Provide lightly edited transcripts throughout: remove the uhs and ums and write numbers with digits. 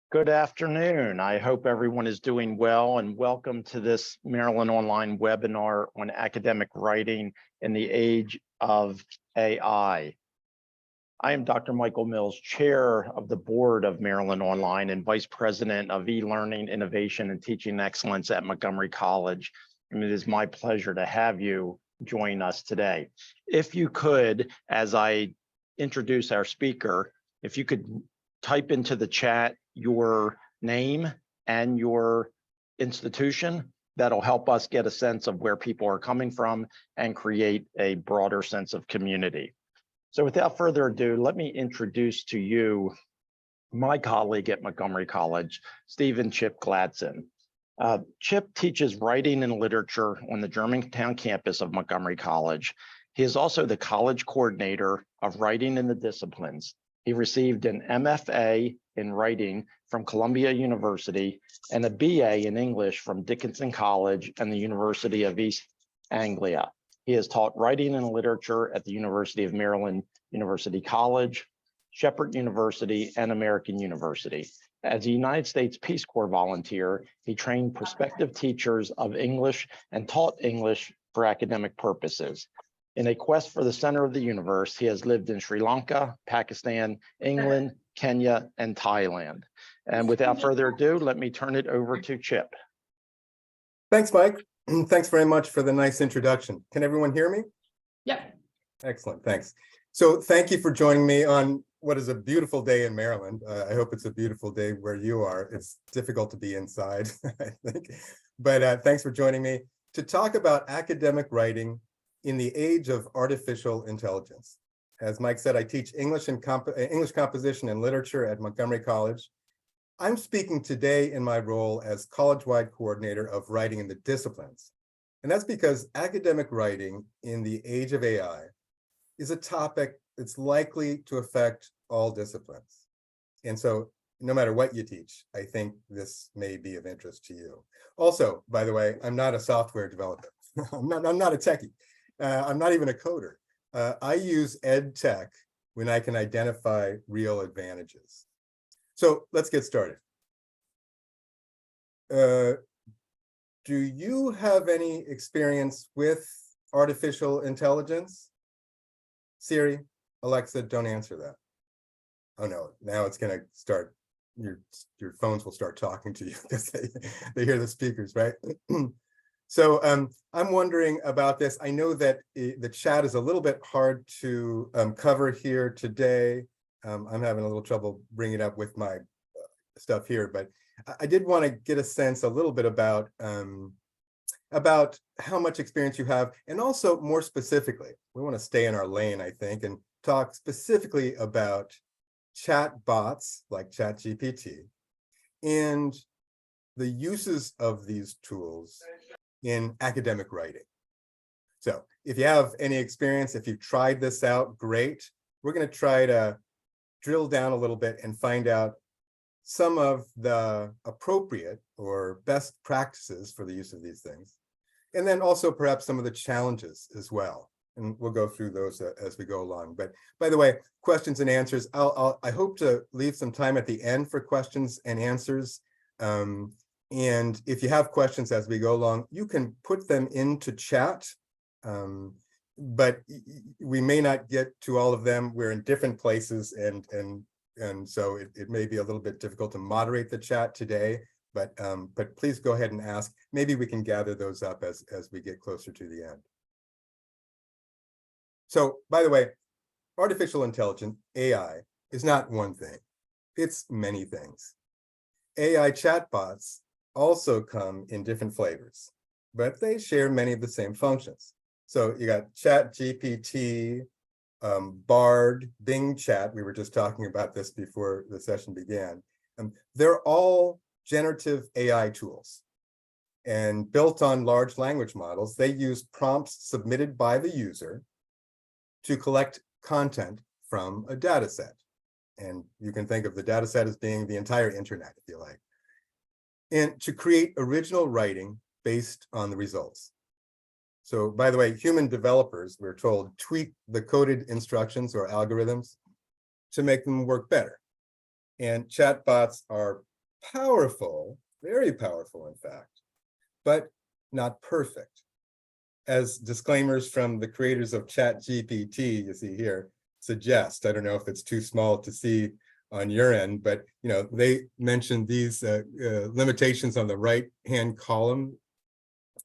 Good afternoon. I hope everyone is doing well, and welcome to this Maryland Online webinar on academic writing in the age of AI. I am Dr. Michael Mills, Chair of the Board of Maryland Online and Vice President of E-Learning, Innovation, and Teaching Excellence at Montgomery College. And it is my pleasure to have you join us today. If you could, as I introduce our speaker, if you could type into the chat your name and your institution, that'll help us get a sense of where people are coming from and create a broader sense of community. So without further ado, let me introduce to you my colleague at Montgomery College, Stephen Chip Gladson. Chip teaches writing and literature on the Germantown campus of Montgomery College. He is also the college coordinator of writing in the disciplines. He received an MFA in writing from Columbia University and a BA in English from Dickinson College and the University of East Anglia. He has taught writing and literature at the University of Maryland University College, Shepherd University, and American University. As a United States Peace Corps volunteer, he trained prospective teachers of English and taught English for academic purposes. In a quest for the center of the universe, he has lived in Sri Lanka, Pakistan, England, Kenya, and Thailand. And without further ado, let me turn it over to Chip. Thanks, Mike. Thanks very much for the nice introduction. Can everyone hear me? Yeah. Excellent, thanks. So thank you for joining me on what is a beautiful day in Maryland. I hope it's a beautiful day where you are. It's difficult to be inside, I think. But thanks for joining me to talk about academic writing in the age of artificial intelligence. As Mike said, I teach English composition and literature at Montgomery College. I'm speaking today in my role as college-wide coordinator of writing in the disciplines. And that's because academic writing in the age of AI is a topic that's likely to affect all disciplines. And so no matter what you teach, I think this may be of interest to you. Also, by the way, I'm not a software developer. I'm not a techie. I'm not even a coder. I use ed tech when I can identify real advantages. So let's get started. Do you have any experience with artificial intelligence? Siri, Alexa, don't answer that. Oh no, now it's gonna start, your phones will start talking to you because they hear the speakers, right? So I'm wondering about this. I know that the chat is a little bit hard to cover here today. I'm having a little trouble bringing it up with my stuff here, but I did want to get a sense a little bit about how much experience you have, and also more specifically, we want to stay in our lane, I think, and talk specifically about chatbots like ChatGPT and the uses of these tools in academic writing. So if you have any experience, if you've tried this out, great. We're going to try to drill down a little bit and find out some of the appropriate or best practices for the use of these things. And then also perhaps some of the challenges as well. And we'll go through those as we go along. But by the way, questions and answers, I hope to leave some time at the end for questions and answers. And if you have questions as we go along, you can put them into chat, but we may not get to all of them. We're in different places, and so it may be a little bit difficult to moderate the chat today, but please go ahead and ask. Maybe we can gather those up as we get closer to the end. So, by the way, artificial intelligence, AI, is not one thing. It's many things. AI chatbots also come in different flavors, but they share many of the same functions. So you got ChatGPT, Bard, Bing Chat. We were just talking about this before the session began. They're all generative AI tools. And built on large language models, they use prompts submitted by the user to collect content from a data set. And you can think of the data set as being the entire internet, if you like. And to create original writing based on the results. So by the way, human developers, we're told, tweak the coded instructions or algorithms to make them work better. And chatbots are powerful, very powerful, in fact, but not perfect. As disclaimers from the creators of ChatGPT, you see here, suggest. I don't know if it's too small to see on your end, but they mentioned these limitations on the right-hand column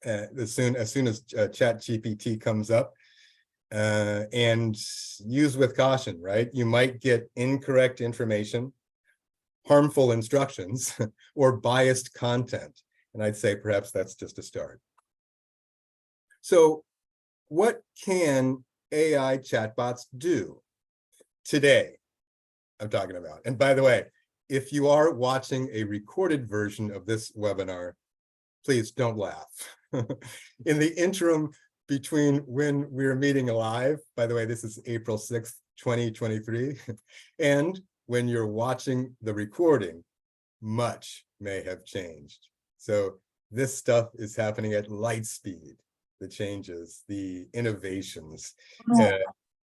as soon as ChatGPT comes up. And use with caution, right? You might get incorrect information, harmful instructions, or biased content. And I'd say perhaps that's just a start. So what can AI chatbots do today? I'm talking about. And by the way, if you are watching a recorded version of this webinar, please don't laugh. In the interim between when we're meeting live, by the way, this is April 6th, 2023, and when you're watching the recording, much may have changed. So this stuff is happening at light speed, the changes, the innovations.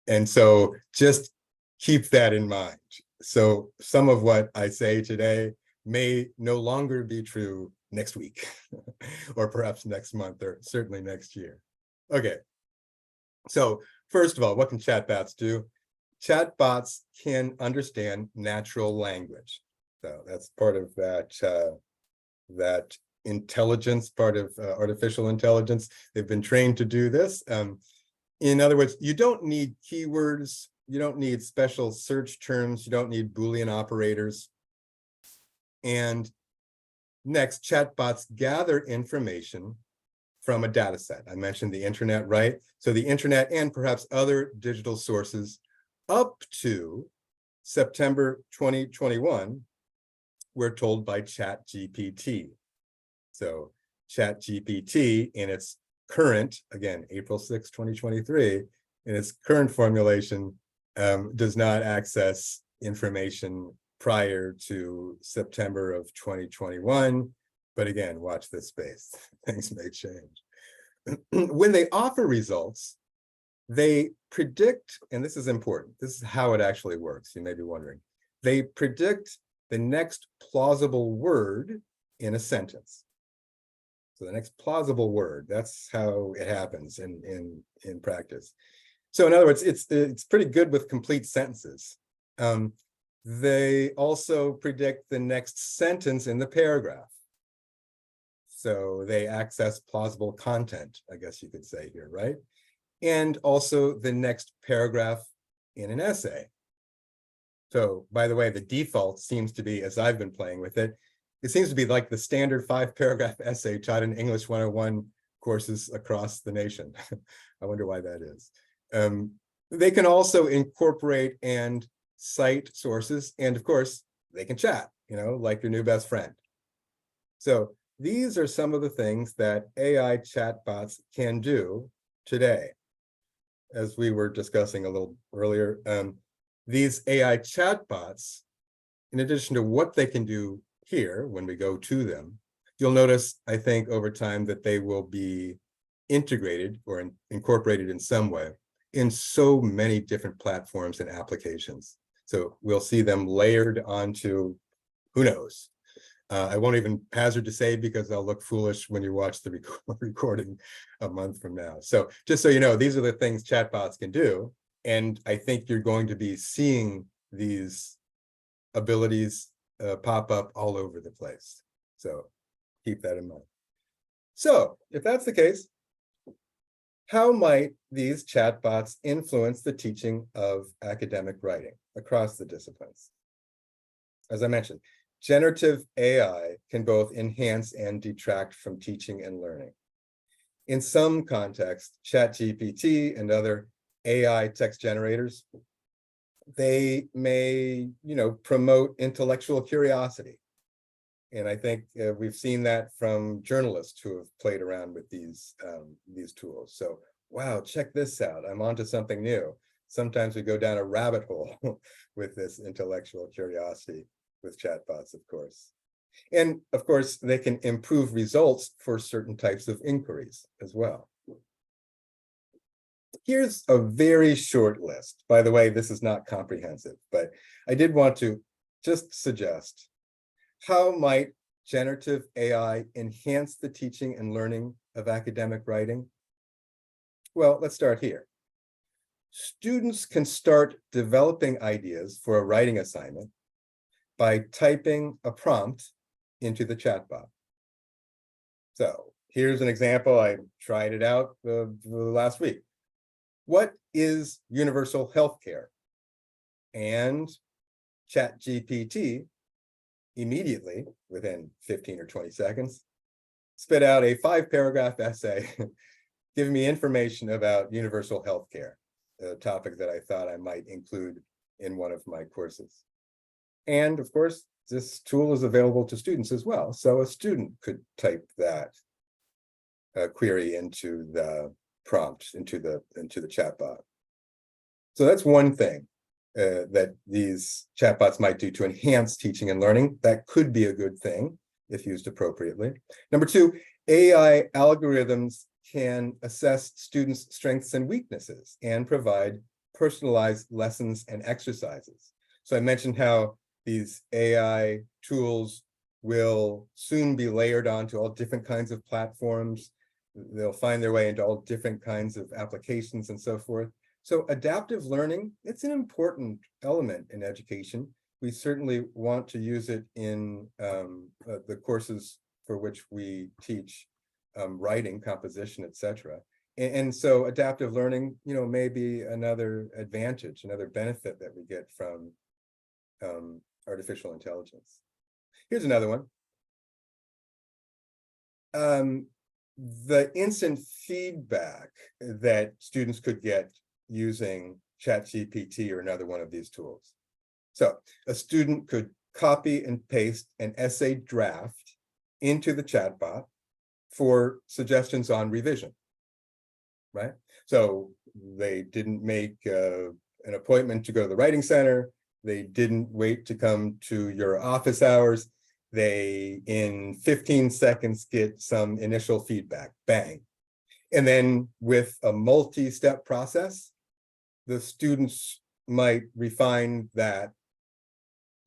And so just keep that in mind. So some of what I say today may no longer be true next week, or perhaps next month, or certainly next year. Okay, so first of all, what can chatbots do? Chatbots can understand natural language. So that's part of that intelligence, part of artificial intelligence. They've been trained to do this. In other words, you don't need keywords, you don't need special search terms, you don't need Boolean operators. And next, chatbots gather information from a data set. I mentioned the internet, right? So the internet and perhaps other digital sources up to September 2021 were told by ChatGPT. So ChatGPT in its current, again, April 6, 2023, in its current formulation, does not access information prior to September of 2021. But again, watch this space. Things may change. When they offer results, they predict, and this is important, this is how it actually works, you may be wondering. They predict the next plausible word in a sentence. So the next plausible word, that's how it happens in practice. So in other words, it's pretty good with complete sentences. They also predict the next sentence in the paragraph. So they access plausible content, I guess you could say here, right? And also the next paragraph in an essay. So by the way, the default seems to be, as I've been playing with it, it seems to be like the standard 5-paragraph essay taught in English 101 courses across the nation. I wonder why that is. They can also incorporate and cite sources, and of course, they can chat, like your new best friend. So these are some of the things that AI chatbots can do today. As we were discussing a little earlier, these AI chatbots, in addition to what they can do here when we go to them, you'll notice, I think, over time that they will be integrated or incorporated in some way in so many different platforms and applications. So we'll see them layered onto, who knows? I won't even hazard to say because I'll look foolish when you watch the recording a month from now. So just so you know, these are the things chatbots can do. And I think you're going to be seeing these abilities pop up all over the place. So keep that in mind. So if that's the case, how might these chatbots influence the teaching of academic writing across the disciplines? As I mentioned, generative AI can both enhance and detract from teaching and learning. In some contexts, ChatGPT and other AI text generators, they may, promote intellectual curiosity. And I think we've seen that from journalists who have played around with these tools. So, wow, check this out. I'm onto something new. Sometimes we go down a rabbit hole with this intellectual curiosity with chatbots, of course. And of course, they can improve results for certain types of inquiries as well. Here's a very short list. By the way, this is not comprehensive, but I did want to just suggest How might generative AI enhance the teaching and learning of academic writing? Well, let's start here. Students can start developing ideas for a writing assignment by typing a prompt into the chatbot. So here's an example. I tried it out last week. What is universal health care? And ChatGPT immediately, within 15 or 20 seconds, spit out a 5-paragraph essay giving me information about universal health care, a topic that I thought I might include in one of my courses. And of course, this tool is available to students as well. So a student could type that query into the prompt, into the chatbot. So that's one thing that these chatbots might do to enhance teaching and learning. That could be a good thing if used appropriately. Number two, AI algorithms can assess students' strengths and weaknesses and provide personalized lessons and exercises. So I mentioned how these AI tools will soon be layered onto all different kinds of platforms. They'll find their way into all different kinds of applications and so forth. So adaptive learning, it's an important element in education. We certainly want to use it in the courses for which we teach writing, composition, etc. And so adaptive learning, may be another advantage, another benefit that we get from artificial intelligence. Here's another one. The instant feedback that students could get using ChatGPT or another one of these tools. So a student could copy and paste an essay draft into the chatbot for suggestions on revision, right? So they didn't make an appointment to go to the writing center. They didn't wait to come to your office hours. They, in 15 seconds, get some initial feedback, bang. And then with a multi-step process, the students might refine that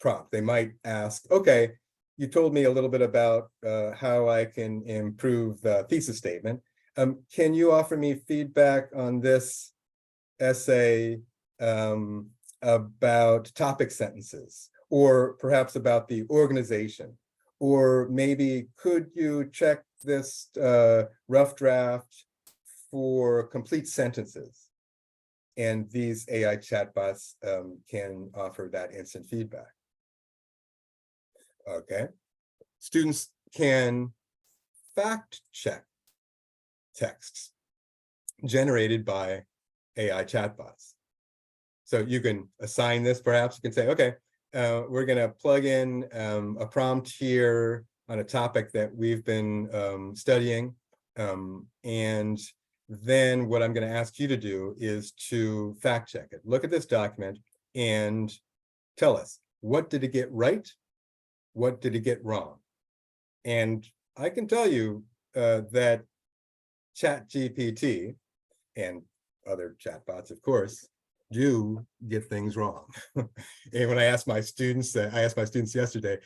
prompt. They might ask, okay, you told me a little bit about how I can improve the thesis statement. Can you offer me feedback on this essay about topic sentences, or perhaps about the organization? Or maybe could you check this rough draft for complete sentences? And these AI chatbots can offer that instant feedback. Okay. Students can fact check texts generated by AI chatbots. So you can assign this, perhaps you can say, okay, we're going to plug in a prompt here on a topic that we've been studying. And then what I'm going to ask you to do is to fact check it. Look at this document and tell us, what did it get right? What did it get wrong? And I can tell you that ChatGPT and other chatbots, of course, do get things wrong. And when I asked my students yesterday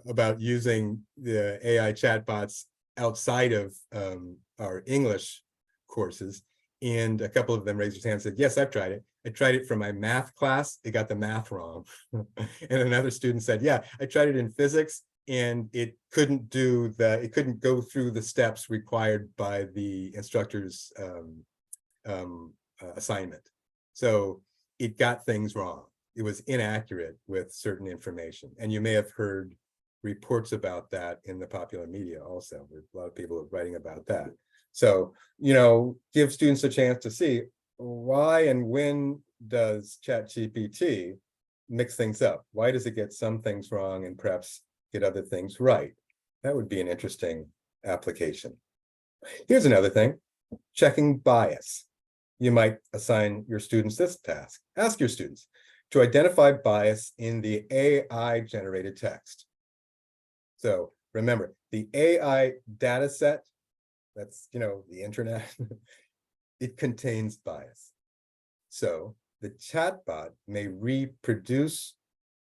about using the AI chatbots outside of our English courses, and a couple of them raised their hands and said, yes, I've tried it. I tried it for my math class. It got the math wrong. And another student said, yeah, I tried it in physics and it couldn't go through the steps required by the instructor's assignment. So it got things wrong. It was inaccurate with certain information. And you may have heard reports about that in the popular media also. There's a lot of people writing about that. So, give students a chance to see why and when does ChatGPT mix things up? Why does it get some things wrong and perhaps get other things right? That would be an interesting application. Here's another thing, checking bias. You might assign your students this task. Ask your students to identify bias in the AI generated text. So remember, the AI data set, that's, the internet, it contains bias. So the chatbot may reproduce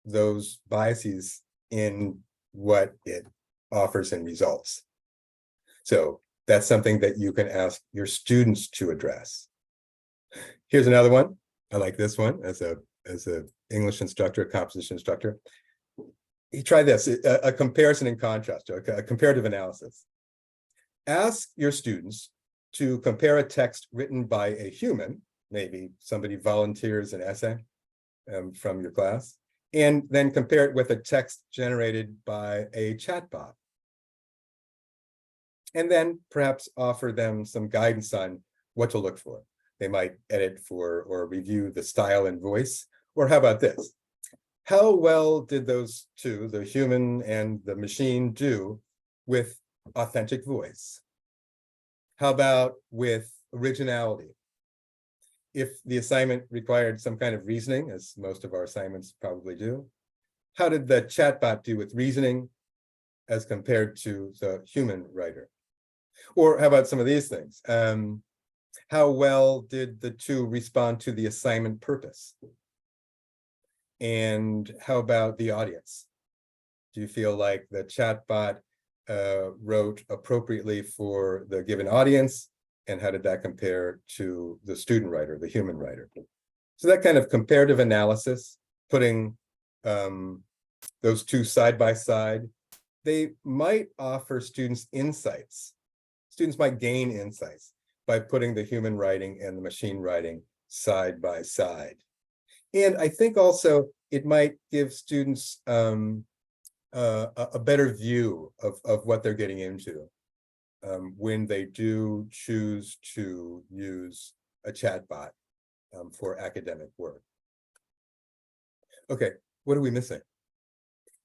those biases in what it offers in results. So that's something that you can ask your students to address. Here's another one. I like this one as a English instructor, a composition instructor. You try this, a comparison and contrast, a comparative analysis. Ask your students to compare a text written by a human, maybe somebody volunteers an essay from your class, and then compare it with a text generated by a chatbot. And then perhaps offer them some guidance on what to look for. They might edit for or review the style and voice. Or how about this? How well did those two, the human and the machine, do with authentic voice? How about with originality? If the assignment required some kind of reasoning, as most of our assignments probably do, how did the chatbot do with reasoning as compared to the human writer? Or how about some of these things? How well did the two respond to the assignment purpose? And how about the audience? Do you feel like the chatbot wrote appropriately for the given audience? And how did that compare to the student writer, the human writer? So that kind of comparative analysis, putting those two side by side, they might offer students insights. Students might gain insights by putting the human writing and the machine writing side by side. And I think also it might give students a better view of what they're getting into when they do choose to use a chatbot for academic work. Okay, what are we missing?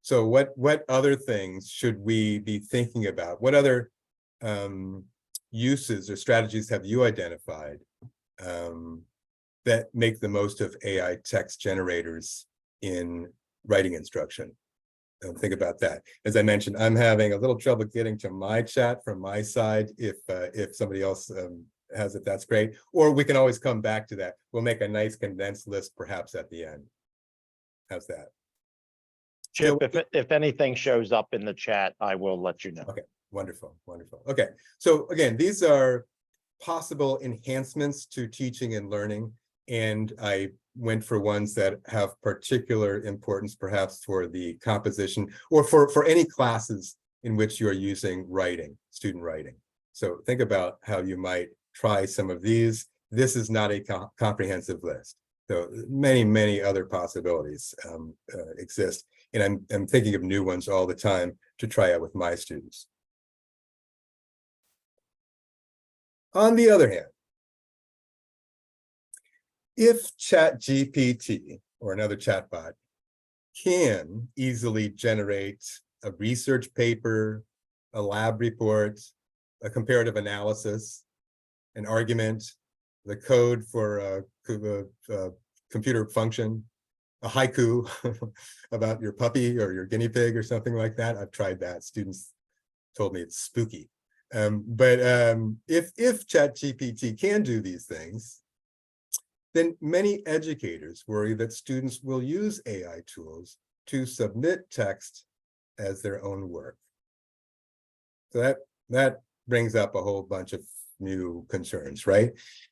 So what other things should we be thinking about? What other uses or strategies have you identified that make the most of AI text generators in writing instruction? Think about that. As I mentioned, I'm having a little trouble getting to my chat from my side. If somebody else has it, that's great. Or we can always come back to that. We'll make a nice condensed list perhaps at the end. How's that? Chip, if anything shows up in the chat, I will let you know. Okay, wonderful, wonderful. Okay, so again, these are possible enhancements to teaching and learning, and I went for ones that have particular importance, perhaps for the composition or for any classes in which you are using writing, student writing. So think about how you might try some of these. This is not a comprehensive list. So many other possibilities exist. And I'm thinking of new ones all the time to try out with my students. On the other hand, if ChatGPT or another chatbot can easily generate a research paper, a lab report, a comparative analysis, an argument, the code for a computer function, a haiku about your puppy or your guinea pig or something like that. I've tried that. Students told me it's spooky. But if ChatGPT can do these things, then many educators worry that students will use AI tools to submit text as their own work. So that brings up a whole bunch of new concerns, right?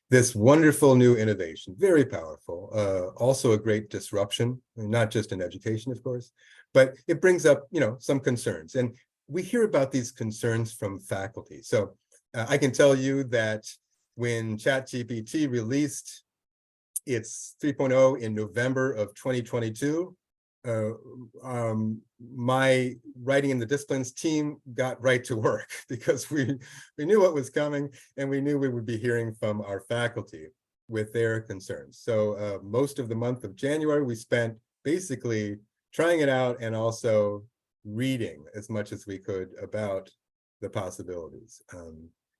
This wonderful new innovation, very powerful, also a great disruption, not just in education, of course, but it brings up, some concerns. And we hear about these concerns from faculty. So I can tell you that when ChatGPT released its 3.0 in November of 2022, my writing in the disciplines team got right to work because we knew what was coming and we knew we would be hearing from our faculty with their concerns. So most of the month of January, we spent basically trying it out and also reading as much as we could about the possibilities.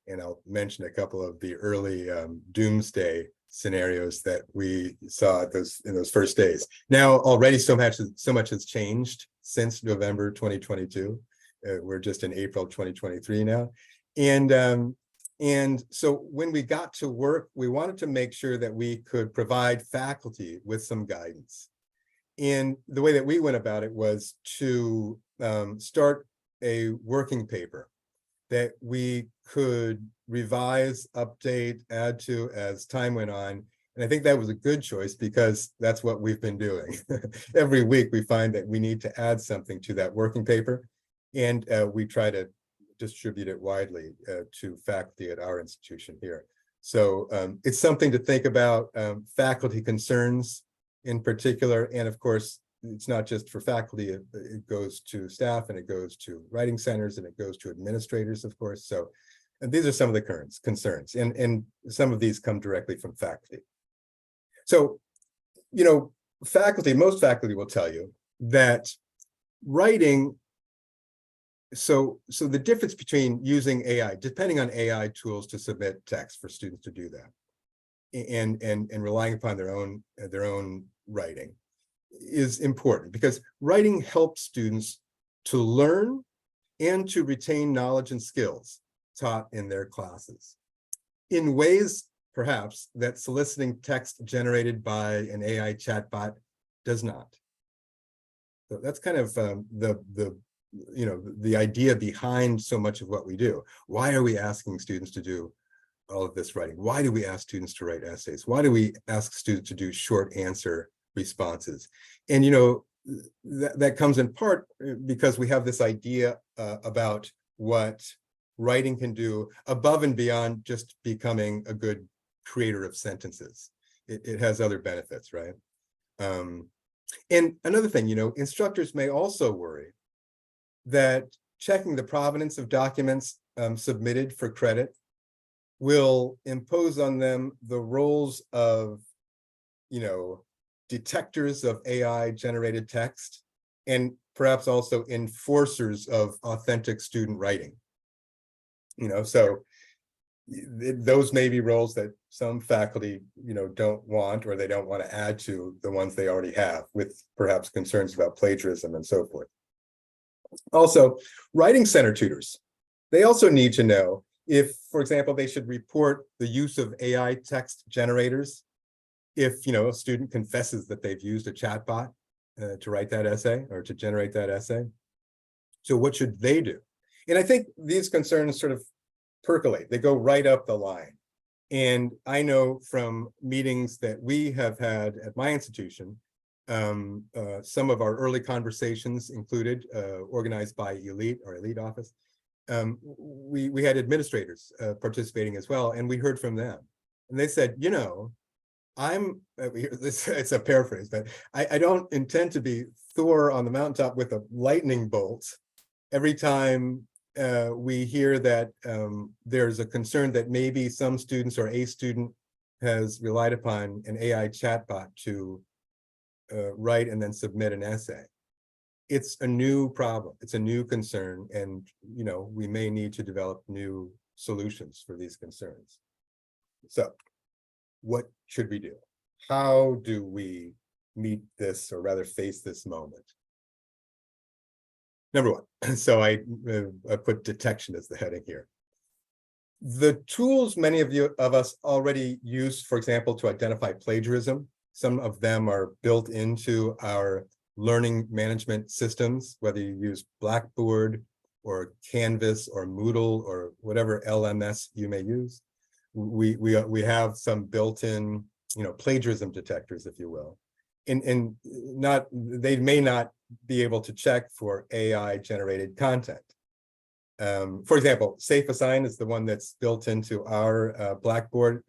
And I'll mention a couple of the early doomsday scenarios that we saw in those first days. Now already so much has changed since November 2022. We're just in April 2023 now. And so when we got to work, we wanted to make sure that we could provide faculty with some guidance. And the way that we went about it was to start a working paper that we could revise, update, add to as time went on. And I think that was a good choice because that's what we've been doing. Every week we find that we need to add something to that working paper, and we try to distribute it widely to faculty at our institution here. So it's something to think about, faculty concerns in particular, and of course, it's not just for faculty, it goes to staff, and it goes to writing centers, and it goes to administrators, of course. So, and these are some of the current concerns, and some of these come directly from faculty. So, you know, most faculty will tell you that writing, so the difference between using AI, depending on AI tools to submit text for students to do that, and relying upon their own writing, is important, because writing helps students to learn and to retain knowledge and skills taught in their classes in ways perhaps that soliciting text generated by an AI chatbot does not. So that's kind of the idea behind so much of what we do. Why are we asking students to do all of this writing? Why do we ask students to write essays? Why do we ask students to do short answer responses? And that comes in part because we have this idea about what writing can do above and beyond just becoming a good creator of sentences. It has other benefits, right? And another thing, instructors may also worry that checking the provenance of documents submitted for credit will impose on them the roles of, detectors of AI generated text, and perhaps also enforcers of authentic student writing. So those may be roles that some faculty, don't want, or they don't want to add to the ones they already have, with perhaps concerns about plagiarism and so forth. Also, writing center tutors, they also need to know if, for example, they should report the use of AI text generators if, a student confesses that they've used a chatbot to write that essay or to generate that essay. So what should they do? And I think these concerns sort of percolate. They go right up the line. And I know from meetings that we have had at my institution, some of our early conversations included, organized by our elite office. We had administrators participating as well, and we heard from them. And they said, it's a paraphrase, but I don't intend to be Thor on the mountaintop with a lightning bolt every time we hear that there's a concern that maybe some students or a student has relied upon an AI chatbot to write and then submit an essay. It's a new problem. It's a new concern, and we may need to develop new solutions for these concerns. So, what should we do? How do we meet this, or rather face this moment? Number one, so I put detection as the heading here. The tools many of us already use, for example, to identify plagiarism, some of them are built into our learning management systems, whether you use Blackboard or Canvas or Moodle or whatever LMS you may use. We have some built-in, plagiarism detectors, if you will, and they may not be able to check for AI generated content. For example, Safe Assign is the one that's built into our Blackboard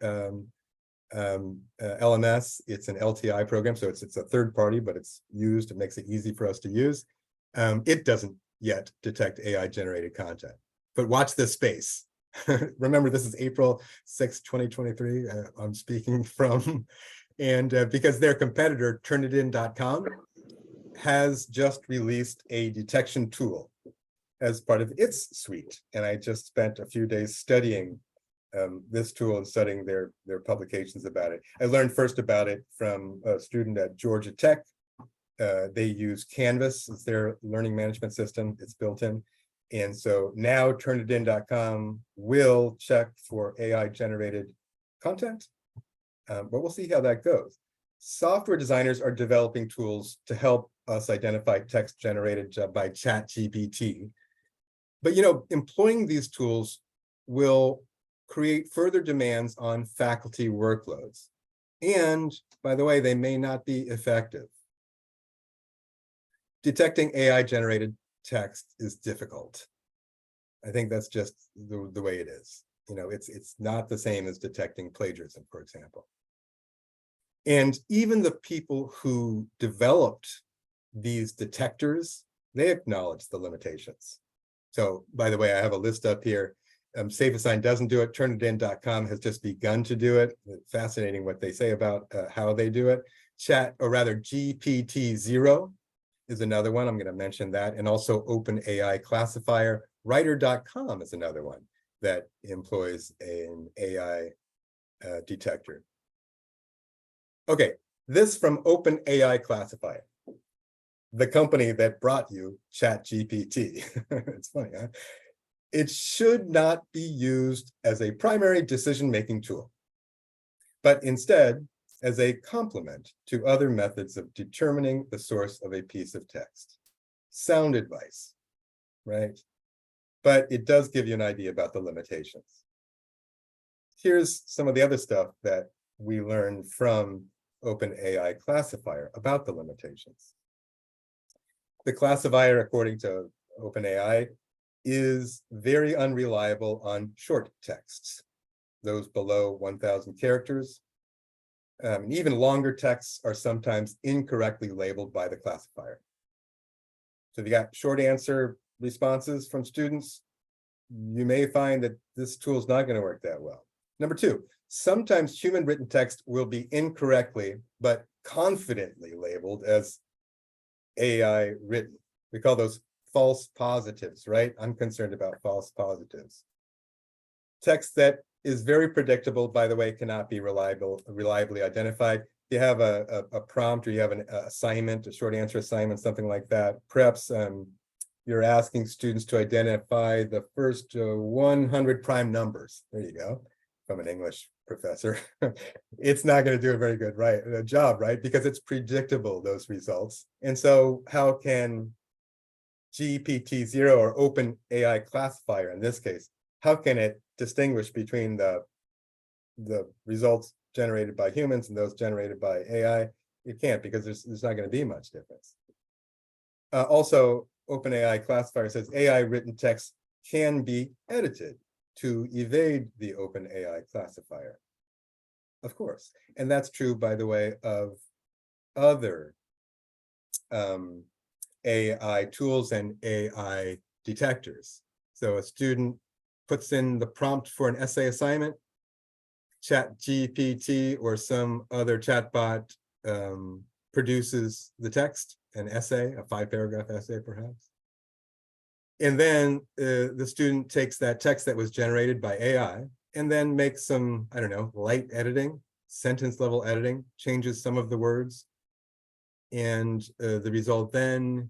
LMS. It's an LTI program, so it's a third party, but it's used. It makes it easy for us to use. It doesn't yet detect AI generated content, but watch this space. Remember, this is April 6, 2023. I'm speaking from, and because their competitor, Turnitin.com, has just released a detection tool as part of its suite. And I just spent a few days studying this tool and studying their publications about it. I learned first about it from a student at Georgia Tech. They use Canvas as their learning management system. It's built in. And so now Turnitin.com will check for AI generated content, but we'll see how that goes. software designers are developing tools to help us identify text generated by ChatGPT. But employing these tools will create further demands on faculty workloads. And by the way, they may not be effective. Detecting AI generated text is difficult. I think that's just the way it is. It's not the same as detecting plagiarism, for example. And even the people who developed these detectors, they acknowledge the limitations. So by the way, I have a list up here. SafeAssign doesn't do it. Turnitin.com has just begun to do it. It's fascinating what they say about how they do it. GPT-0 is another one. I'm going to mention that. And also OpenAI classifier. Writer.com is another one that employs an AI detector. Okay, this from OpenAI classifier, the company that brought you ChatGPT. It's funny, huh? It should not be used as a primary decision-making tool, but instead as a complement to other methods of determining the source of a piece of text. Sound advice, right? But it does give you an idea about the limitations. Here's some of the other stuff that we learned from OpenAI classifier about the limitations. The classifier, according to OpenAI, is very unreliable on short texts, those below 1,000 characters. Even longer texts are sometimes incorrectly labeled by the classifier. So if you got short answer responses from students, you may find that this tool is not going to work that well. Number two, sometimes human written text will be incorrectly but confidently labeled as AI written. We call those false positives, right? I'm concerned about false positives. Text that is very predictable, by the way, cannot be reliably identified. If you have a prompt or you have an assignment, a short answer assignment, something like that, perhaps you're asking students to identify the first 100 prime numbers. There you go, from an English professor. It's not going to do a very good job, right? Because it's predictable, those results. And so how can GPT-0 or OpenAI classifier, in this case, how can it distinguish between the results generated by humans and those generated by AI? It can't, because there's not going to be much difference. Also, OpenAI classifier says AI written text can be edited to evade the OpenAI classifier. Of course. And that's true, by the way, of other AI tools and AI detectors. So a student puts in the prompt for an essay assignment, ChatGPT or some other chatbot produces the text, an essay, a 5-paragraph essay perhaps. And then the student takes that text that was generated by AI and then makes some, I don't know, light editing, sentence level editing, changes some of the words. And the result then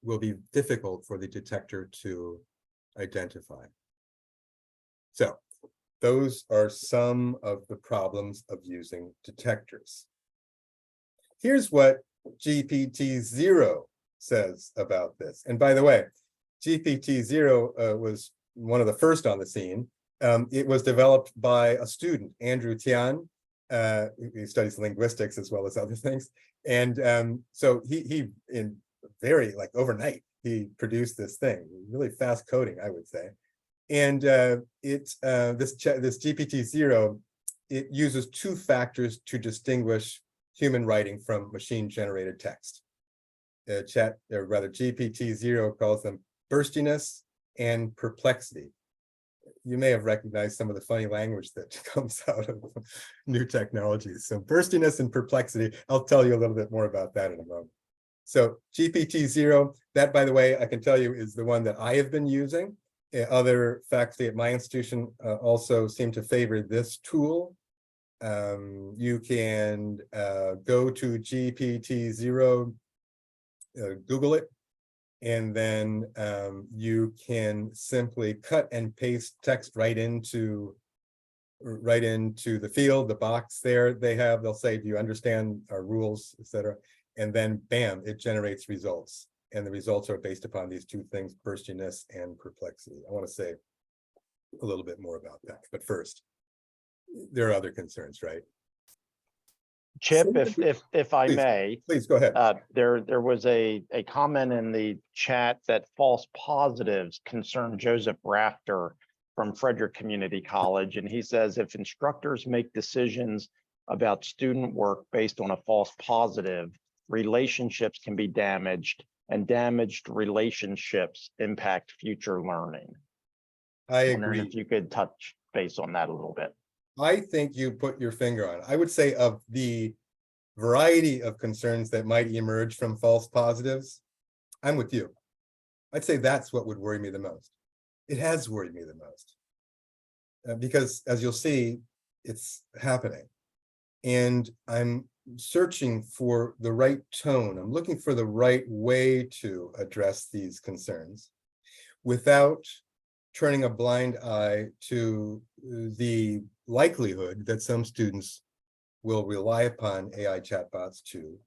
will be difficult for the detector to identify. So those are some of the problems of using detectors. Here's what GPT-0 says about this. And by the way, GPT-0 was one of the first on the scene. It was developed by a student, Andrew Tian. He studies linguistics as well as other things. And so he in very overnight, he produced this thing, really fast coding, I would say. And this GPT-0, it uses two factors to distinguish human writing from machine-generated text. GPT-0 calls them burstiness and perplexity. You may have recognized some of the funny language that comes out of new technologies. So burstiness and perplexity, I'll tell you a little bit more about that in a moment. So GPT-0, that, by the way, I can tell you is the one that I have been using. Other faculty at my institution also seem to favor this tool. You can go to GPT-0, Google it, and then you can simply cut and paste text right into right into the field, the box there they'll say, do you understand our rules, etc. And then bam, it generates results. And the results are based upon these two things, burstiness and perplexity. I want to say a little bit more about that. But first, there are other concerns, right? Chip, if I Please. may, Please go ahead. there was a comment in the chat that false positives concern Joseph Rafter from Frederick Community College. And he says, if instructors make decisions about student work based on a false positive, relationships can be damaged, and damaged relationships impact future learning. I Wondering agree. if you could touch base on that a little bit. I think you put your finger on it. I would say of the variety of concerns that might emerge from false positives, I'm with you. I'd say that's what would worry me the most. It has worried me the most. Because as you'll see, it's happening. And I'm searching for the right tone. I'm looking for the right way to address these concerns without turning a blind eye to the likelihood that some students will rely upon AI chatbots to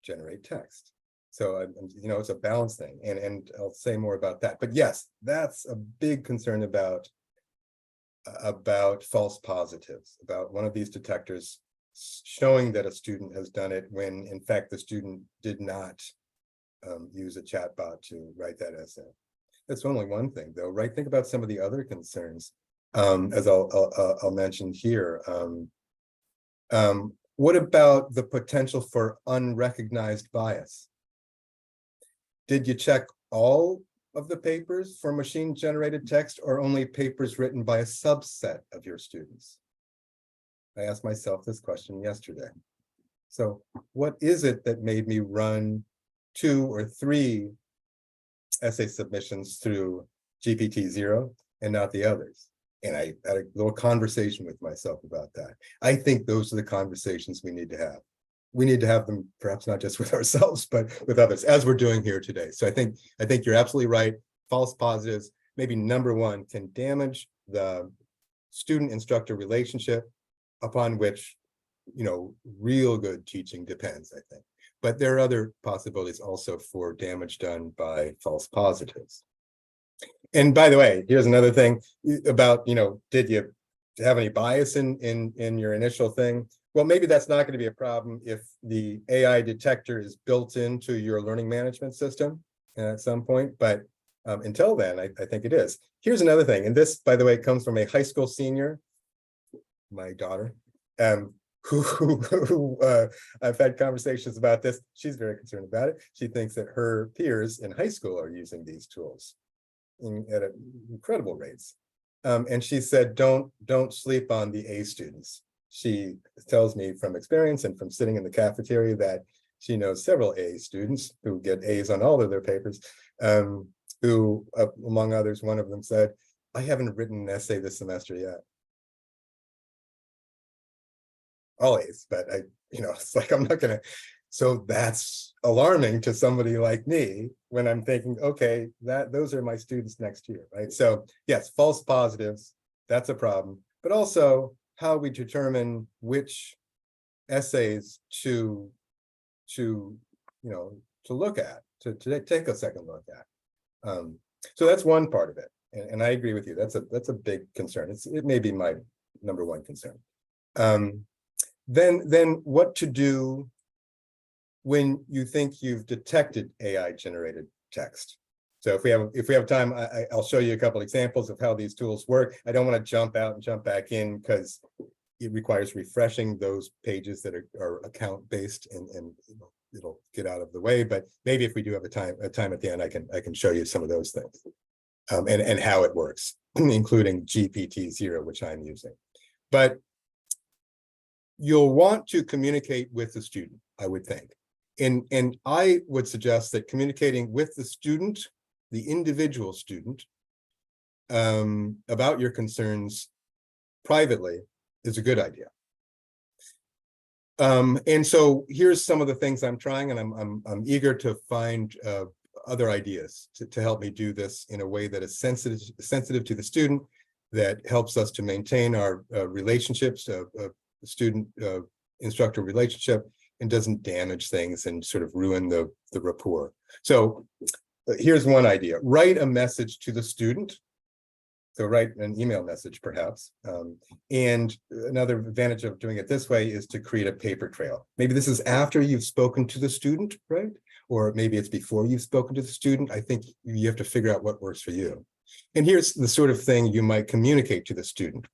generate text. So, it's a balance thing, and I'll say more about that. But yes, that's a big concern about false positives, about one of these detectors showing that a student has done it when in fact the student did not use a chatbot to write that essay. That's only one thing though, right? Think about some of the other concerns, as I'll mention here. What about the potential for unrecognized bias? Did you check all of the papers for machine-generated text, or only papers written by a subset of your students? I asked myself this question yesterday. So what is it that made me run 2 or 3 essay submissions through GPT-0 and not the others? And I had a little conversation with myself about that. I think those are the conversations we need to have. We need to have them perhaps not just with ourselves, but with others, as we're doing here today. So I think you're absolutely right. False positives, maybe number one, can damage the student-instructor relationship upon which, real good teaching depends, I think. But there are other possibilities also for damage done by false positives. And by the way, here's another thing about, did you have any bias in your initial thing? Well, maybe that's not going to be a problem if the AI detector is built into your learning management system at some point. But until then, I think it is. Here's another thing. And this, by the way, comes from a high school senior, my daughter, who I've had conversations about this. She's very concerned about it. She thinks that her peers in high school are using these tools at incredible rates. And she said, don't sleep on the A students. She tells me from experience and from sitting in the cafeteria that she knows several A students who get A's on all of their papers, who, among others, one of them said, I haven't written an essay this semester yet. All A's, but it's like, I'm not gonna. So that's alarming to somebody like me when I'm thinking, okay, those are my students next year, right? So yes, false positives, that's a problem, but also how we determine which essays to look at, to take a second look at. So that's one part of it, and I agree with you. That's a big concern. It may be my number one concern. Then what to do when you think you've detected AI generated text. So if we have time, I'll show you a couple examples of how these tools work. I don't want to jump out and jump back in because it requires refreshing those pages that are account based, and it'll get out of the way. But maybe if we do have a time at the end, I can show you some of those things, and how it works, including GPT-0, which I'm using. But you'll want to communicate with the student, I would think. And I would suggest that communicating with the student, the individual student, about your concerns privately is a good idea. And so here's some of the things I'm trying, and I'm eager to find other ideas to help me do this in a way that is sensitive to the student, that helps us to maintain our relationships, student instructor relationship, and doesn't damage things and sort of ruin the rapport. So here's one idea: write a message to the student. So write an email message, perhaps. And another advantage of doing it this way is to create a paper trail. Maybe this is after you've spoken to the student, right? Or maybe it's before you've spoken to the student. I think you have to figure out what works for you. And here's the sort of thing you might communicate to the student.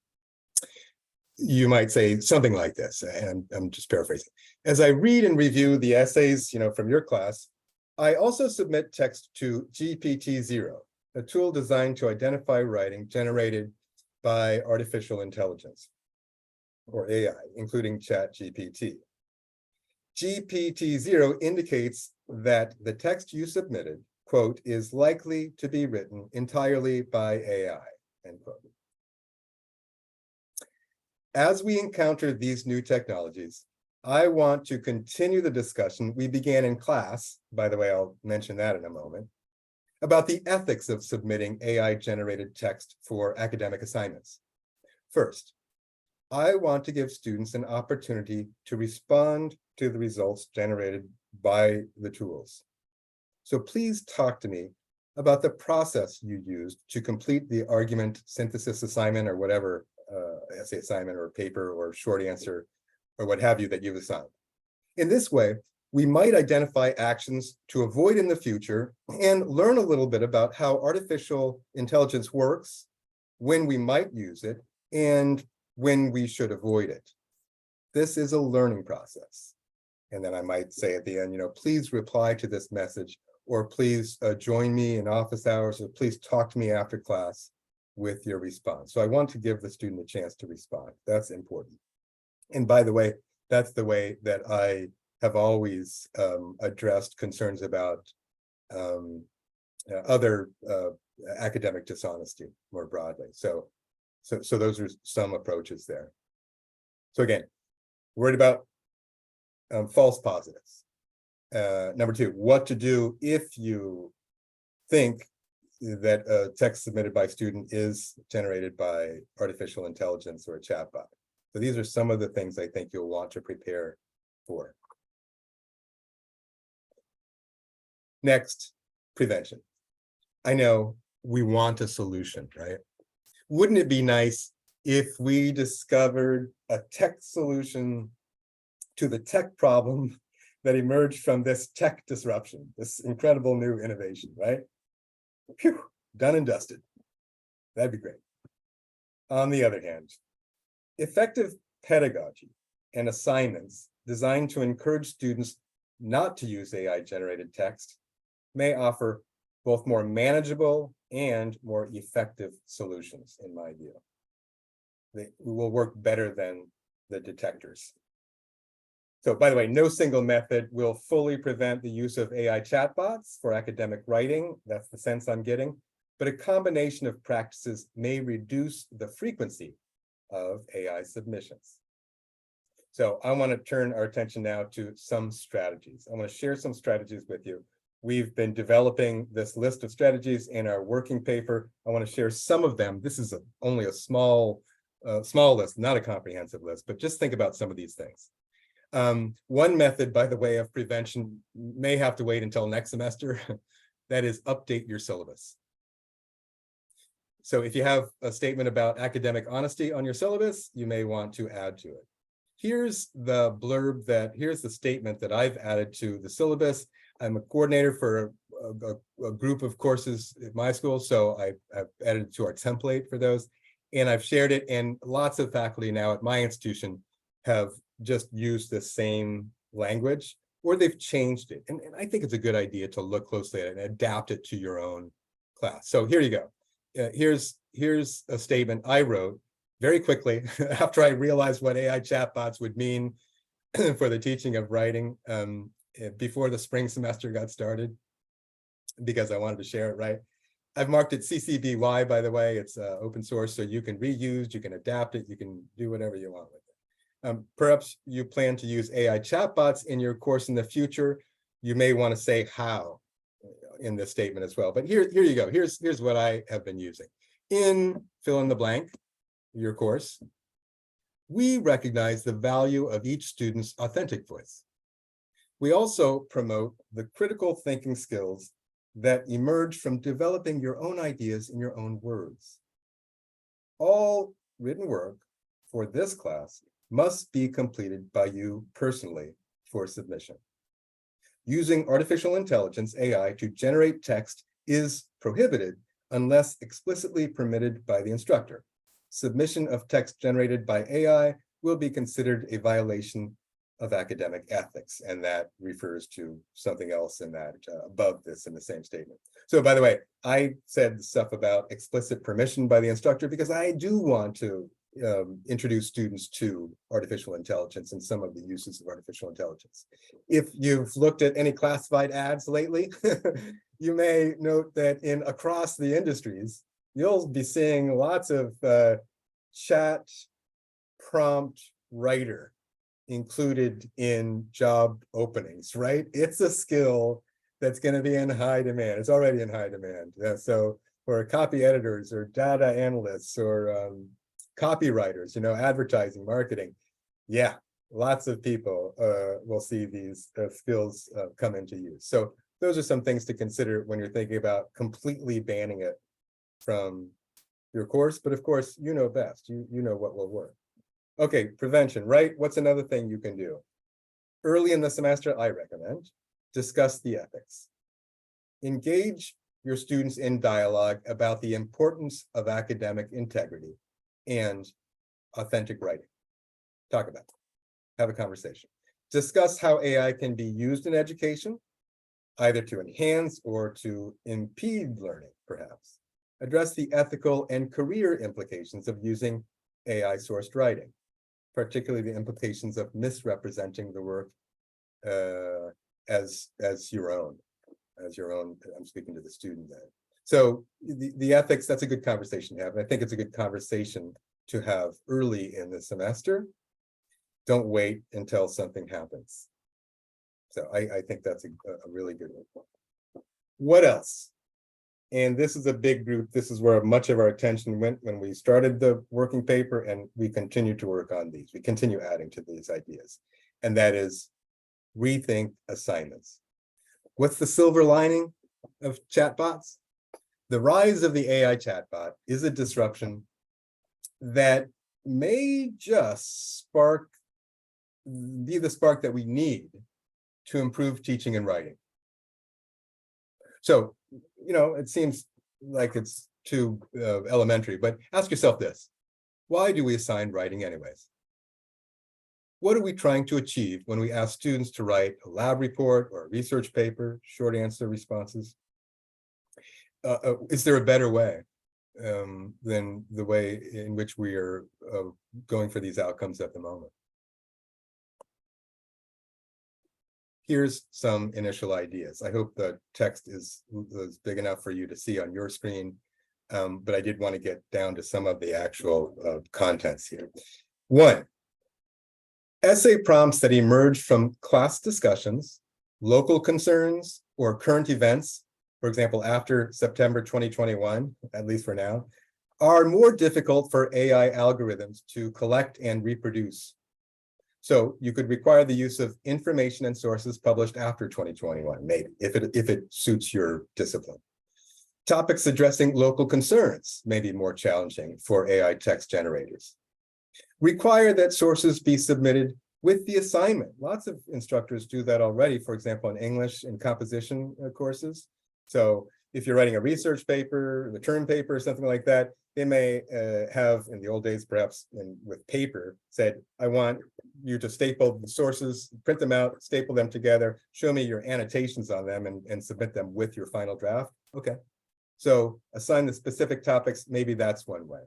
You might say something like this, and I'm just paraphrasing. As I read and review the essays, from your class, I also submit text to GPT-0, a tool designed to identify writing generated by artificial intelligence, or AI, including ChatGPT. GPT-0 indicates that the text you submitted, quote, is likely to be written entirely by AI, end quote. As we encounter these new technologies, I want to continue the discussion we began in class, by the way, I'll mention that in a moment, about the ethics of submitting AI-generated text for academic assignments. First, I want to give students an opportunity to respond to the results generated by the tools. So please talk to me about the process you used to complete the argument synthesis assignment or whatever essay assignment or paper or short answer or what have you that you've assigned. In this way, we might identify actions to avoid in the future and learn a little bit about how artificial intelligence works, when we might use it, and when we should avoid it. This is a learning process. And then I might say at the end, please reply to this message, or please join me in office hours, or please talk to me after class with your response. So I want to give the student a chance to respond. That's important. And by the way, that's the way that I have always addressed concerns about other academic dishonesty more broadly. So those are some approaches there. So again, worried about false positives. Number two, what to do if you think that a text submitted by a student is generated by artificial intelligence or a chatbot. So these are some of the things I think you'll want to prepare for. Next, prevention. I know we want a solution, right? Wouldn't it be nice if we discovered a tech solution to the tech problem that emerged from this tech disruption, this incredible new innovation, right? Phew, done and dusted. That'd be great. On the other hand, effective pedagogy and assignments designed to encourage students not to use AI-generated text may offer both more manageable and more effective solutions, in my view. They will work better than the detectors. So, by the way, no single method will fully prevent the use of AI chatbots for academic writing. That's the sense I'm getting. But a combination of practices may reduce the frequency of AI submissions. So I want to turn our attention now to some strategies. I want to share some strategies with you. We've been developing this list of strategies in our working paper. I want to share some of them. This is only a small list, not a comprehensive list, but just think about some of these things. One method, by the way, of prevention may have to wait until next semester. That is, update your syllabus. So if you have a statement about academic honesty on your syllabus, you may want to add to it. Here's the blurb here's the statement that I've added to the syllabus. I'm a coordinator for a group of courses at my school, so I've added it to our template for those. And I've shared it, and lots of faculty now at my institution have just used the same language, or they've changed it. And I think it's a good idea to look closely at it and adapt it to your own class. So here you go. Here's a statement I wrote very quickly after I realized what AI chatbots would mean for the teaching of writing before the spring semester got started, because I wanted to share it right. I've marked it CC BY, by the way. It's open source, so you can reuse, you can adapt it, you can do whatever you want with it. Perhaps you plan to use AI chatbots in your course in the future. You may want to say how in this statement as well. But here you go. Here's what I have been using. In fill in the blank, your course, we recognize the value of each student's authentic voice. We also promote the critical thinking skills that emerge from developing your own ideas in your own words. All written work for this class must be completed by you personally for submission. Using artificial intelligence, AI, to generate text is prohibited unless explicitly permitted by the instructor. Submission of text generated by AI will be considered a violation of academic ethics, and that refers to something else in that above this in the same statement. So by the way, I said stuff about explicit permission by the instructor because I do want to introduce students to artificial intelligence and some of the uses of artificial intelligence. If you've looked at any classified ads lately, you may note that in across the industries, you'll be seeing lots of chat prompt writer included in job openings, right? It's a skill that's going to be in high demand. It's already in high demand. So for copy editors or data analysts or copywriters, advertising, marketing, yeah, lots of people will see these skills come into use. So those are some things to consider when you're thinking about completely banning it from your course. But of course, you know best. You know what will work. Okay, prevention, right? What's another thing you can do? Early in the semester, I recommend discuss the ethics. Engage your students in dialogue about the importance of academic integrity and authentic writing. Talk about it. Have a conversation. Discuss how AI can be used in education, either to enhance or to impede learning, perhaps. Address the ethical and career implications of using AI-sourced writing, particularly the implications of misrepresenting the work as your own. I'm speaking to the student then. So the ethics, that's a good conversation to have. And I think it's a good conversation to have early in the semester. Don't wait until something happens. So I think that's a really good one. What else? And this is a big group. This is where much of our attention went when we started the working paper, and we continue to work on these. We continue adding to these ideas. And that is rethink assignments. What's the silver lining of chatbots? The rise of the AI chatbot is a disruption that may just be the spark that we need to improve teaching and writing. So, it seems like it's too elementary, but ask yourself this: why do we assign writing anyways? What are we trying to achieve when we ask students to write a lab report or a research paper, short answer responses? Is there a better way than the way in which we are going for these outcomes at the moment? Here's some initial ideas. I hope the text is big enough for you to see on your screen, but I did want to get down to some of the actual contents here. 1, essay prompts that emerge from class discussions, local concerns, or current events, for example, after September 2021, at least for now, are more difficult for AI algorithms to collect and reproduce. So you could require the use of information and sources published after 2021, maybe, if it suits your discipline. Topics addressing local concerns may be more challenging for AI text generators. Require that sources be submitted with the assignment. Lots of instructors do that already, for example, in English and composition courses. So if you're writing a research paper, the term paper, or something like that, they may have, in the old days, perhaps with paper, said, I want you to staple the sources, print them out, staple them together, show me your annotations on them, and submit them with your final draft. Okay. So assign the specific topics. Maybe that's one way.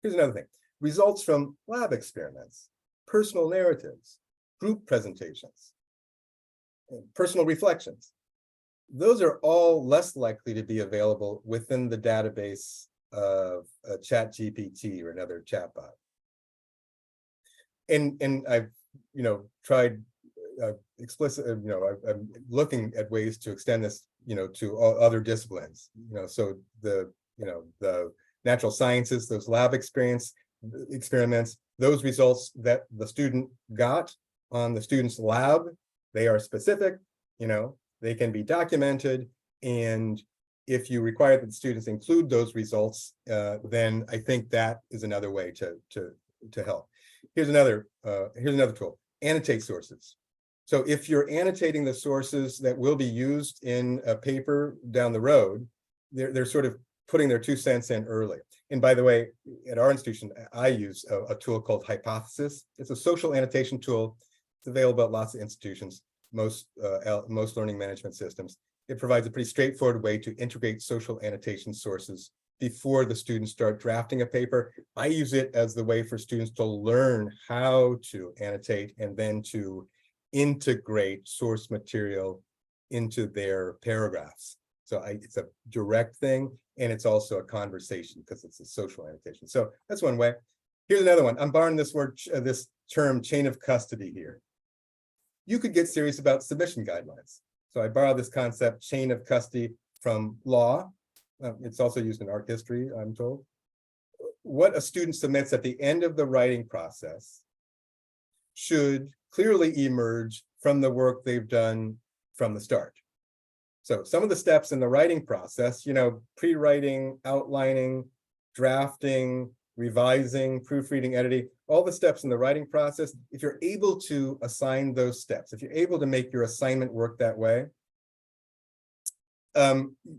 Here's another thing. Results from lab experiments, personal narratives, group presentations, personal reflections. Those are all less likely to be available within the database of a ChatGPT or another chatbot. And I've tried explicit. I'm looking at ways to extend this to all other disciplines. So the the natural sciences, those lab experiments, those results that the student got on the student's lab, they are specific, they can be documented. And if you require that the students include those results, then I think that is another way to help. Here's another tool: annotate sources. So if you're annotating the sources that will be used in a paper down the road, they're sort of putting their 2 cents in early. And by the way, at our institution, I use a tool called Hypothesis. It's a social annotation tool. It's available at lots of institutions, most learning management systems. It provides a pretty straightforward way to integrate social annotation sources before the students start drafting a paper. I use it as the way for students to learn how to annotate and then to integrate source material into their paragraphs. So it's a direct thing, and it's also a conversation because it's a social annotation. So that's one way. Here's another one. I'm borrowing this word, this term, chain of custody here. You could get serious about submission guidelines. So I borrow this concept, chain of custody, from law. It's also used in art history, I'm told. What a student submits at the end of the writing process should clearly emerge from the work they've done from the start. So some of the steps in the writing process, pre-writing, outlining, drafting, revising, proofreading, editing, all the steps in the writing process, if you're able to assign those steps, if you're able to make your assignment work that way,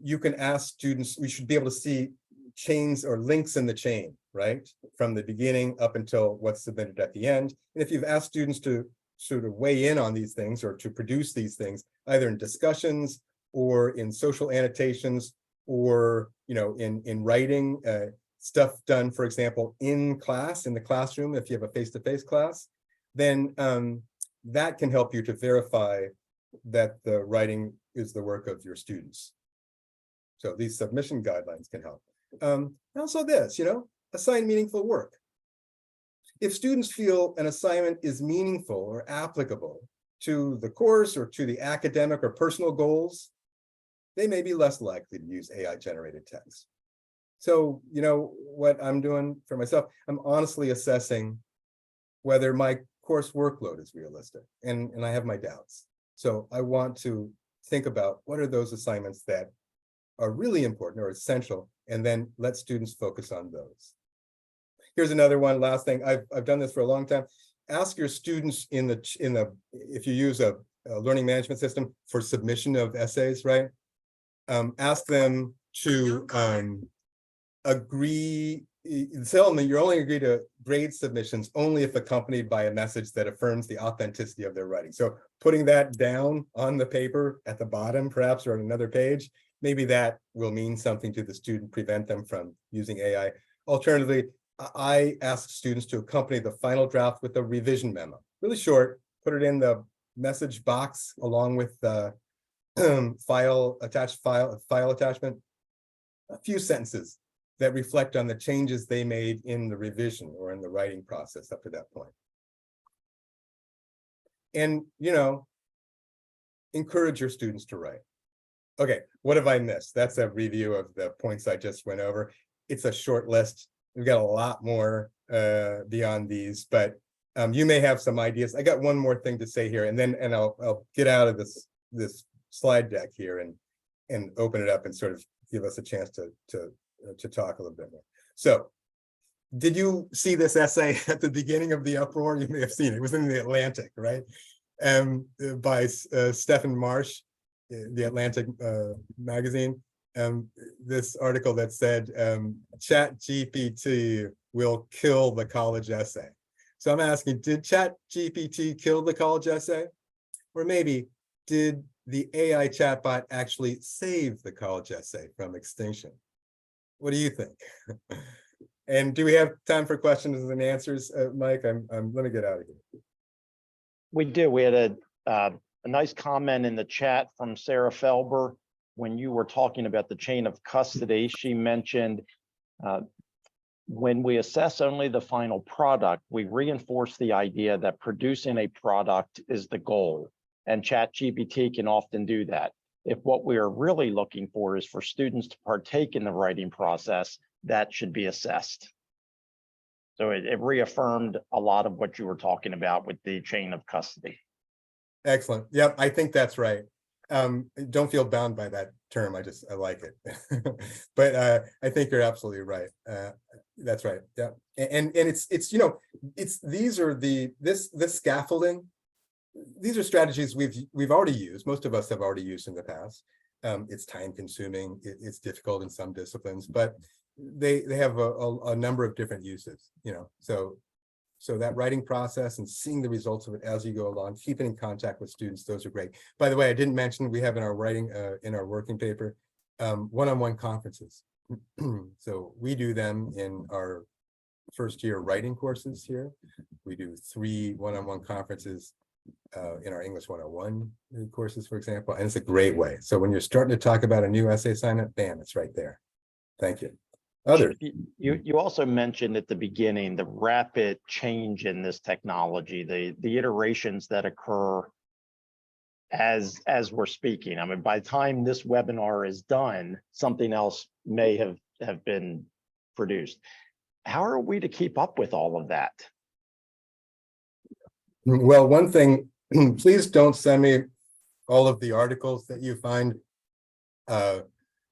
you can ask students, we should be able to see chains or links in the chain, right? From the beginning up until what's submitted at the end. And if you've asked students to sort of weigh in on these things or to produce these things, either in discussions or in social annotations or, in writing, stuff done, for example, in class, in the classroom, if you have a face-to-face class, then that can help you to verify that the writing is the work of your students. So these submission guidelines can help. And also this, assign meaningful work. If students feel an assignment is meaningful or applicable to the course or to the academic or personal goals, they may be less likely to use AI-generated text. So, what I'm doing for myself, I'm honestly assessing whether my course workload is realistic, and I have my doubts. So I want to think about what are those assignments that are really important or essential, and then let students focus on those. Here's another one, last thing. I've done this for a long time. Ask your students if you use a learning management system for submission of essays, right? Ask them to agree, tell them that you're only agree to grade submissions only if accompanied by a message that affirms the authenticity of their writing. So putting that down on the paper at the bottom, perhaps, or on another page, maybe that will mean something to the student, prevent them from using AI. Alternatively, I ask students to accompany the final draft with a revision memo, really short, put it in the message box along with the file attachment, a few sentences that reflect on the changes they made in the revision or in the writing process up to that point. And, encourage your students to write. Okay, what have I missed? That's a review of the points I just went over. It's a short list. We've got a lot more beyond these, but you may have some ideas. I got one more thing to say here, and I'll get out of this slide deck here and open it up and sort of give us a chance to talk a little bit more. So, did you see this essay at the beginning of the uproar? You may have seen it. It was in the Atlantic, right? By Stephen Marsh, the Atlantic magazine. This article that said ChatGPT will kill the college essay. So I'm asking, did ChatGPT kill the college essay? Or maybe did the AI chatbot actually save the college essay from extinction? What do you think? And do we have time for questions and answers, Mike? I'm let me get out of here. We do. We had a nice comment in the chat from Sarah Felber when you were talking about the chain of custody. She mentioned when we assess only the final product, we reinforce the idea that producing a product is the goal, and ChatGPT can often do that. If what we are really looking for is for students to partake in the writing process, that should be assessed. So it reaffirmed a lot of what you were talking about with the chain of custody. Excellent. Yep, I think that's right. Don't feel bound by that term. I like it. But I think you're absolutely right. That's right. Yeah. And it's this scaffolding. These are strategies we've already used. Most of us have already used in the past. It's time consuming. It's difficult in some disciplines, but they have a number of different uses, so that writing process and seeing the results of it as you go along, keeping in contact with students, those are great. By the way, I didn't mention we have in our writing, in our working paper, one-on-one conferences. So we do them in our first year writing courses here. We do 3 one-on-one conferences in our English 101 courses, for example, and it's a great way. So when you're starting to talk about a new essay assignment, bam, it's right there. Thank you. Others. You also mentioned at the beginning the rapid change in this technology, the iterations that occur as we're speaking. I mean, by the time this webinar is done, something else may have been produced. How are we to keep up with all of that? Well, one thing, please don't send me all of the articles that you find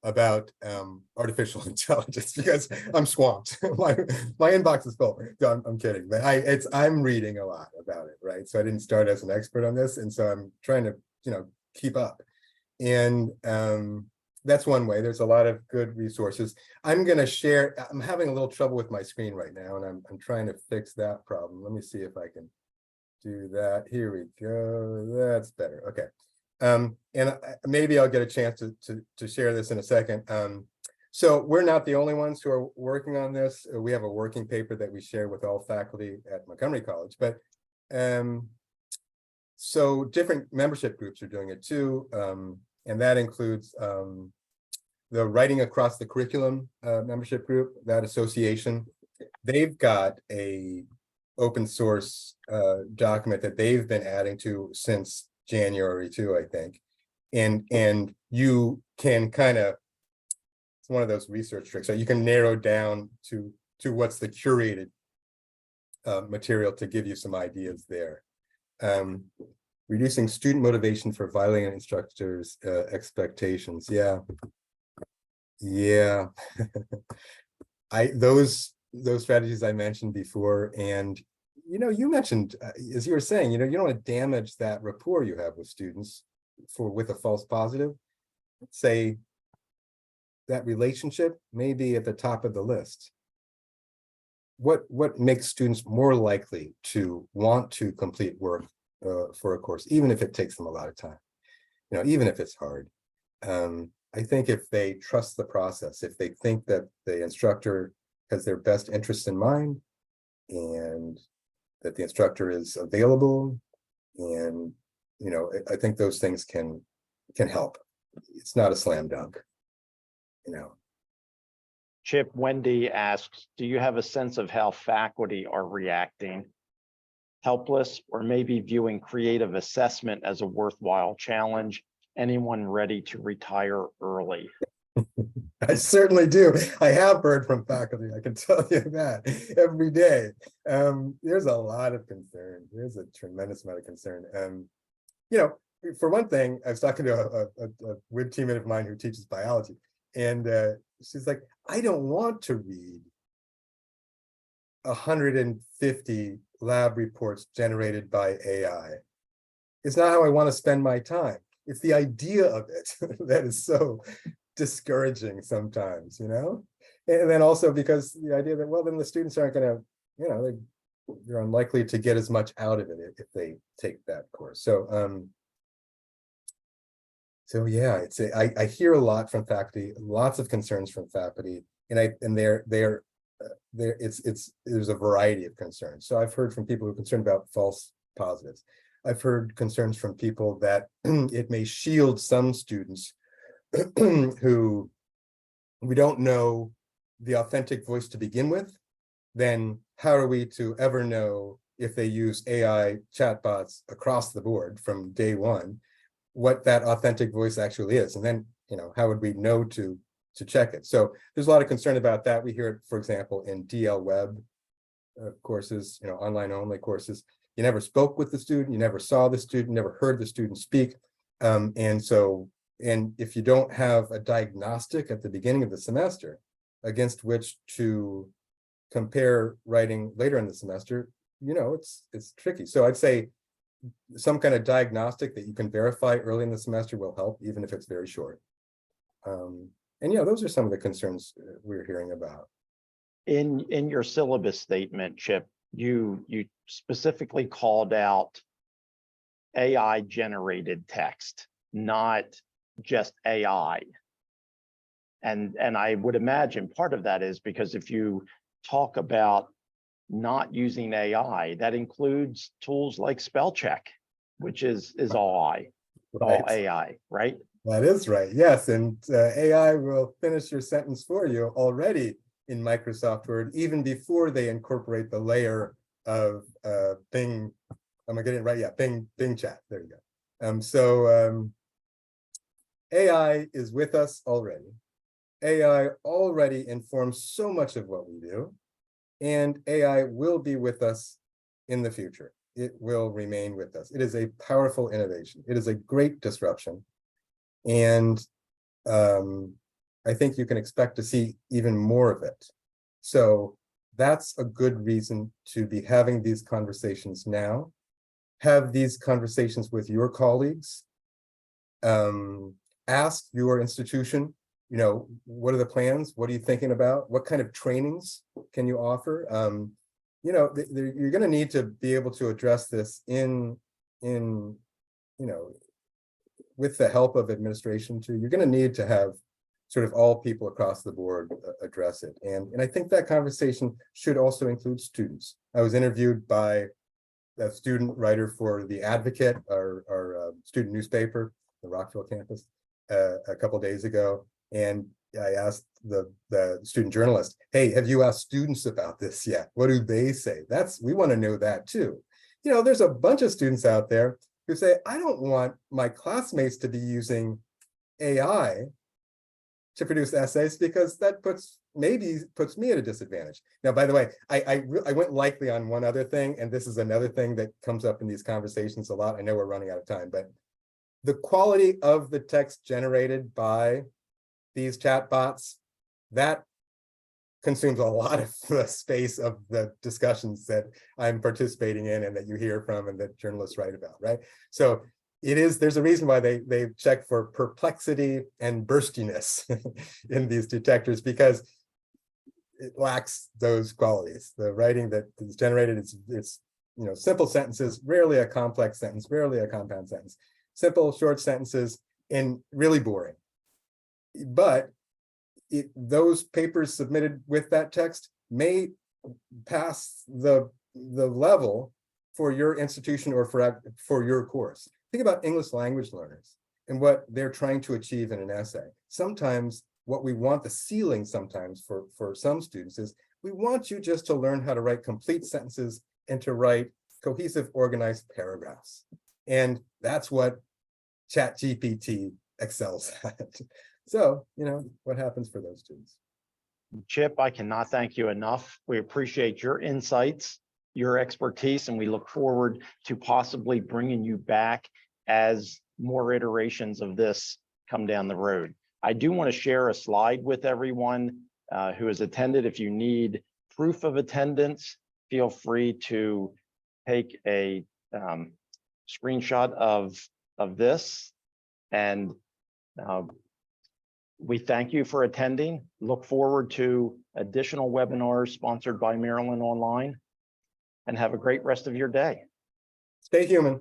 about artificial intelligence, because I'm swamped. my inbox is full. No, I'm kidding, but I'm reading a lot about it, right? So I didn't start as an expert on this, and so I'm trying to keep up. And that's one way. There's a lot of good resources. I'm going to share. I'm having a little trouble with my screen right now, and I'm trying to fix that problem. Let me see if I can do that. Here we go. That's better. Okay. And maybe I'll get a chance to share this in a second. So we're not the only ones who are working on this. We have a working paper that we share with all faculty at Montgomery College, but so different membership groups are doing it too. And that includes the Writing Across the Curriculum membership group, that association. They've got a open source document that they've been adding to since January too, I think. And you can kind of, it's one of those research tricks, so you can narrow down to what's the curated material to give you some ideas there. Reducing student motivation for violating instructors' expectations. Yeah. Those strategies I mentioned before, and you mentioned, as you were saying, you don't want to damage that rapport you have with students with a false positive. Say that relationship may be at the top of the list. What makes students more likely to want to complete work for a course, even if it takes them a lot of time, even if it's hard? I think if they trust the process, if they think that the instructor has their best interest in mind, and that the instructor is available, and I think those things can help. It's not a slam dunk. Chip, Wendy asks, do you have a sense of how faculty are reacting? Helpless, or maybe viewing creative assessment as a worthwhile challenge? Anyone ready to retire early? I certainly do. I have heard from faculty, I can tell you that, every day. There's a lot of concern. There's a tremendous amount of concern. For one thing, I was talking to a WIB teammate of mine who teaches biology, and she's like, I don't want to read 150 lab reports generated by AI. It's not how I want to spend my time. It's the idea of it that is so discouraging sometimes, and then also because the idea that, well, then the students aren't going to, they're unlikely to get as much out of it if they take that course. So yeah, I hear a lot from faculty, lots of concerns from faculty, and there's a variety of concerns. So I've heard from people who are concerned about false positives. I've heard concerns from people that it may shield some students who we don't know the authentic voice to begin with. Then how are we to ever know if they use AI chatbots across the board from day one? what that authentic voice actually is. And then, how would we know to check it? So there's a lot of concern about that. We hear it, for example, in DL Web courses, online only courses. You never spoke with the student, you never saw the student, never heard the student speak. And if you don't have a diagnostic at the beginning of the semester against which to compare writing later in the semester, it's tricky. So I'd say some kind of diagnostic that you can verify early in the semester will help, even if it's very short. And those are some of the concerns we're hearing about. In your syllabus statement, Chip, you specifically called out AI generated text, not just AI. And I would imagine part of that is because if you talk about not using AI, that includes tools like spell check, which is all AI, right? That is right. Yes, and AI will finish your sentence for you already in Microsoft Word, even before they incorporate the layer of Bing. Am I getting it right? Yeah, Bing chat. There you go. AI is with us already. AI already informs so much of what we do, and AI will be with us in the future. It will remain with us. It is a powerful innovation. It is a great disruption. And I think you can expect to see even more of it. So that's a good reason to be having these conversations now. Have these conversations with your colleagues. Ask your institution, what are the plans? What are you thinking about? What kind of trainings can you offer? You're going to need to be able to address this with the help of administration too. You're going to need to have sort of all people across the board address it. And I think that conversation should also include students. I was interviewed by a student writer for The Advocate, our student newspaper, the Rockville campus, a couple of days ago. And I asked the student journalist, hey, have you asked students about this yet? What do they say? We want to know that too. There's a bunch of students out there who say, I don't want my classmates to be using AI to produce essays because that puts me at a disadvantage. Now, by the way, I went likely on one other thing, and this is another thing that comes up in these conversations a lot. I know we're running out of time, but the quality of the text generated by these chatbots, that consumes a lot of the space of the discussions that I'm participating in and that you hear from and that journalists write about, right? So there's a reason why they check for perplexity and burstiness in these detectors, because it lacks those qualities. The writing that is generated, it's simple sentences, rarely a complex sentence, rarely a compound sentence, simple short sentences, and really boring. But those papers submitted with that text may pass the level for your institution or for your course. Think about English language learners and what they're trying to achieve in an essay. Sometimes what we want, the ceiling sometimes for some students, is we want you just to learn how to write complete sentences and to write cohesive, organized paragraphs. And that's what ChatGPT excels at. So, what happens for those students? Chip, I cannot thank you enough. We appreciate your insights, your expertise, and we look forward to possibly bringing you back as more iterations of this come down the road. I do want to share a slide with everyone who has attended. If you need proof of attendance, feel free to take a screenshot of this. And we thank you for attending. Look forward to additional webinars sponsored by Maryland Online, and have a great rest of your day. Stay human.